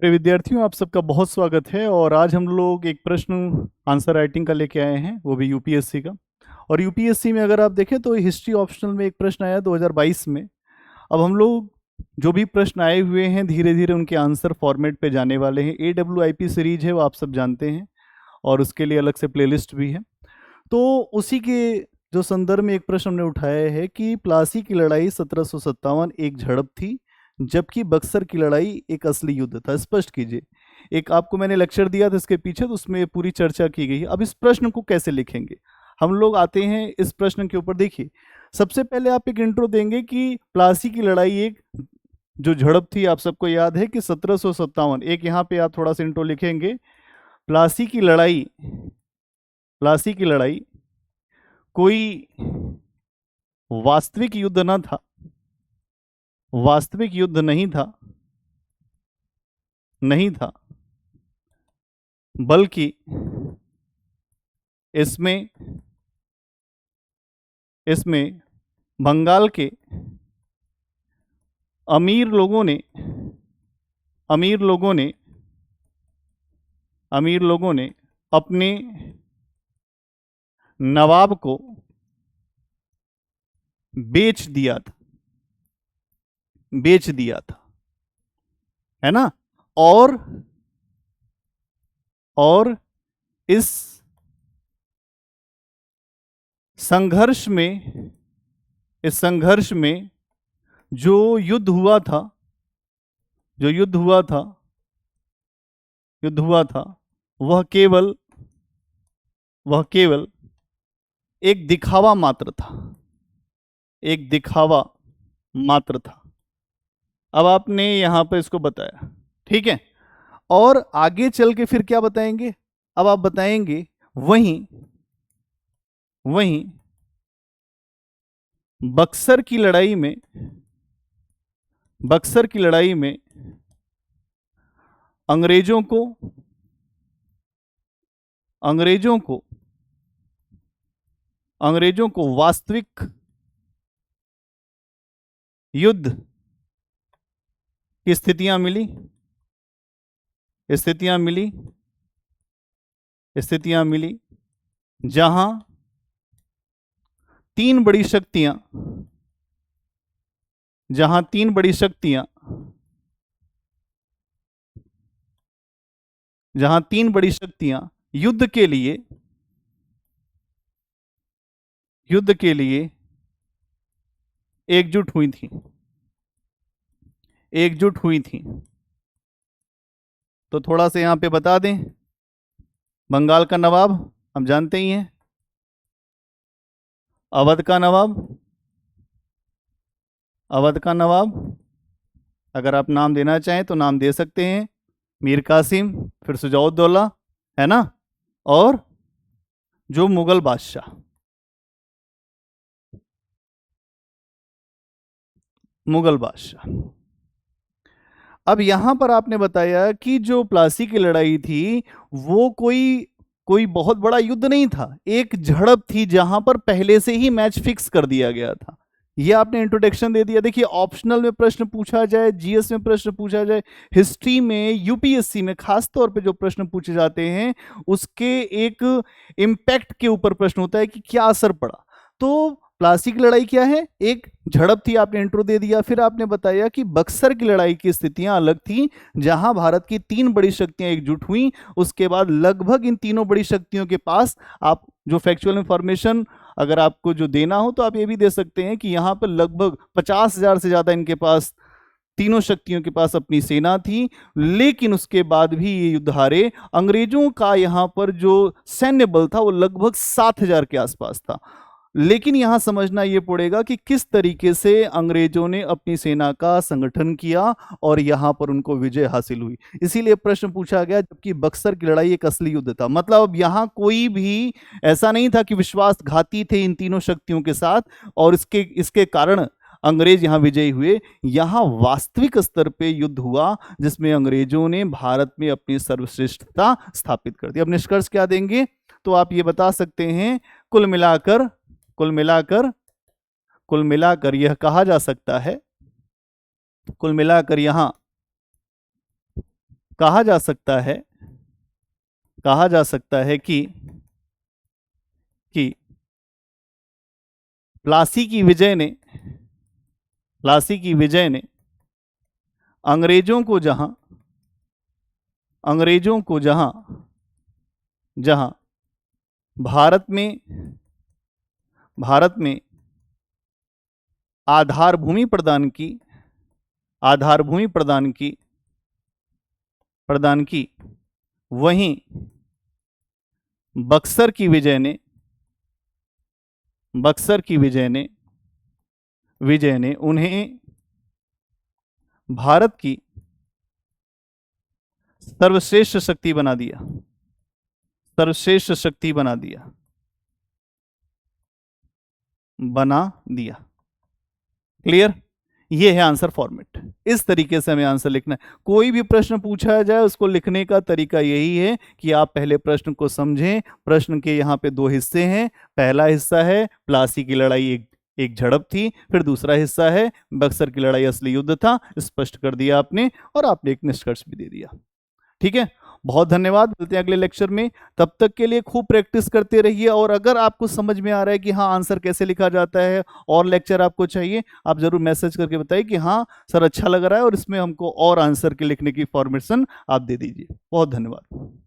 प्रिय विद्यार्थियों, आप सबका बहुत स्वागत है। और आज हम लोग एक प्रश्न आंसर राइटिंग का लेके आए हैं, वो भी यूपीएससी का। और यूपीएससी में अगर आप देखें तो हिस्ट्री ऑप्शनल में एक प्रश्न आया 2022 में। अब हम लोग जो भी प्रश्न आए हुए हैं धीरे धीरे उनके आंसर फॉर्मेट पे जाने वाले हैं। AWIP सीरीज है, वो आप सब जानते हैं, और उसके लिए अलग से प्लेलिस्ट भी है। तो उसी के जो संदर्भ में एक प्रश्न हमने उठाया है कि प्लासी की लड़ाई 1757 एक झड़प थी, जबकि बक्सर की लड़ाई एक असली युद्ध था। स्पष्ट कीजिए। एक आपको मैंने लेक्चर दिया था इसके पीछे, तो उसमें पूरी चर्चा की गई है। अब इस प्रश्न को कैसे लिखेंगे, हम लोग आते हैं इस प्रश्न के ऊपर। देखिए, सबसे पहले आप एक इंट्रो देंगे कि प्लासी की लड़ाई एक जो झड़प थी, आप सबको याद है कि 1757। एक यहाँ पे आप थोड़ा सा इंट्रो लिखेंगे। प्लासी की लड़ाई, प्लासी की लड़ाई कोई वास्तविक युद्ध न था, वास्तविक युद्ध नहीं था, नहीं था, बल्कि इसमें इसमें बंगाल के अमीर लोगों ने अमीर लोगों ने अमीर लोगों ने अपने नवाब को बेच दिया था, बेच दिया था, है ना। और और इस संघर्ष में, इस संघर्ष में जो युद्ध हुआ था, जो युद्ध हुआ था, युद्ध हुआ था, वह केवल एक दिखावा मात्र था, एक दिखावा मात्र था। अब आपने यहां पर इसको बताया, ठीक है। और आगे चल के फिर क्या बताएंगे, अब आप बताएंगे वहीं वहीं बक्सर की लड़ाई में, बक्सर की लड़ाई में अंग्रेजों को अंग्रेजों को अंग्रेजों को वास्तविक युद्ध की स्थितियां मिली, स्थितियां मिली, स्थितियां मिली, जहां तीन बड़ी शक्तियां, जहां तीन बड़ी शक्तियां जहां तीन बड़ी शक्तियां युद्ध के लिए, युद्ध के लिए एकजुट हुई थी, एकजुट हुई थी। तो थोड़ा सा यहां पे बता दें, बंगाल का नवाब हम जानते ही हैं, अवध का नवाब, अवध का नवाब, अगर आप नाम देना चाहें तो नाम दे सकते हैं, मीर कासिम, फिर सुजाउद्दौला, है ना। और जो मुगल बादशाह, मुगल बादशाह। अब यहां पर आपने बताया कि जो प्लासी की लड़ाई थी वो कोई कोई बहुत बड़ा युद्ध नहीं था, एक झड़प थी जहां पर पहले से ही मैच फिक्स कर दिया गया था। ये आपने इंट्रोडक्शन दे दिया। देखिए, ऑप्शनल में प्रश्न पूछा जाए, जीएस में प्रश्न पूछा जाए, हिस्ट्री में, यूपीएससी में खास तौर पे जो प्रश्न पूछे जाते हैं उसके एक इम्पैक्ट के ऊपर प्रश्न होता है कि क्या असर पड़ा। तो प्लासी की लड़ाई क्या है, एक झड़प थी, आपने इंट्रो दे दिया। फिर आपने बताया कि बक्सर की लड़ाई की स्थितियां अलग थी, जहां भारत की तीन बड़ी शक्तियां एकजुट हुई। उसके बाद लगभग इन तीनों बड़ी शक्तियों के पास, आप जो फैक्चुअल इंफॉर्मेशन अगर आपको जो देना हो तो आप ये भी दे सकते हैं कि यहां पर लगभग 50,000 से ज्यादा इनके पास, तीनों शक्तियों के पास अपनी सेना थी। लेकिन उसके बाद भी ये युद्ध हारे। अंग्रेजों का यहां पर जो सैन्य बल था वो लगभग 7,000 के आसपास था। लेकिन यहां समझना यह पड़ेगा कि किस तरीके से अंग्रेजों ने अपनी सेना का संगठन किया और यहां पर उनको विजय हासिल हुई। इसीलिए प्रश्न पूछा गया, जबकि बक्सर की लड़ाई एक असली युद्ध था। मतलब अब यहां कोई भी ऐसा नहीं था कि विश्वासघाती थे इन तीनों शक्तियों के साथ और इसके इसके कारण अंग्रेज यहां विजयी हुए। यहां वास्तविक स्तर पे युद्ध हुआ जिसमें अंग्रेजों ने भारत में अपनी सर्वश्रेष्ठता स्थापित कर दी। अब निष्कर्ष क्या देंगे, तो आप ये बता सकते हैं, कुल मिलाकर कुल मिलाकर कुल मिलाकर यह कहा जा सकता है, कुल मिलाकर यहां कहा जा सकता है कि प्लासी की विजय ने अंग्रेजों को जहां भारत में आधारभूमि प्रदान की वहीं बक्सर की विजय ने उन्हें भारत की सर्वश्रेष्ठ शक्ति बना दिया। क्लियर? ये है आंसर फॉर्मेट। इस तरीके से हमें आंसर लिखना है। कोई भी प्रश्न पूछा जाए उसको लिखने का तरीका यही है कि आप पहले प्रश्न को समझें। प्रश्न के यहाँ पे दो हिस्से हैं। पहला हिस्सा है प्लासी की लड़ाई एक झड़प थी, फिर दूसरा हिस्सा है बक्सर की लड़ाई असली युद्ध था। स्पष्ट कर दिया आपने और आपने एक निष्कर्ष भी दे दिया। ठीक है, बहुत धन्यवाद। मिलते हैं अगले लेक्चर में। तब तक के लिए खूब प्रैक्टिस करते रहिए और अगर आपको समझ में आ रहा है कि हाँ आंसर कैसे लिखा जाता है और लेक्चर आपको चाहिए, आप जरूर मैसेज करके बताइए कि हाँ सर अच्छा लग रहा है और इसमें हमको और आंसर के लिखने की फॉर्मेशन आप दे दीजिए। बहुत धन्यवाद।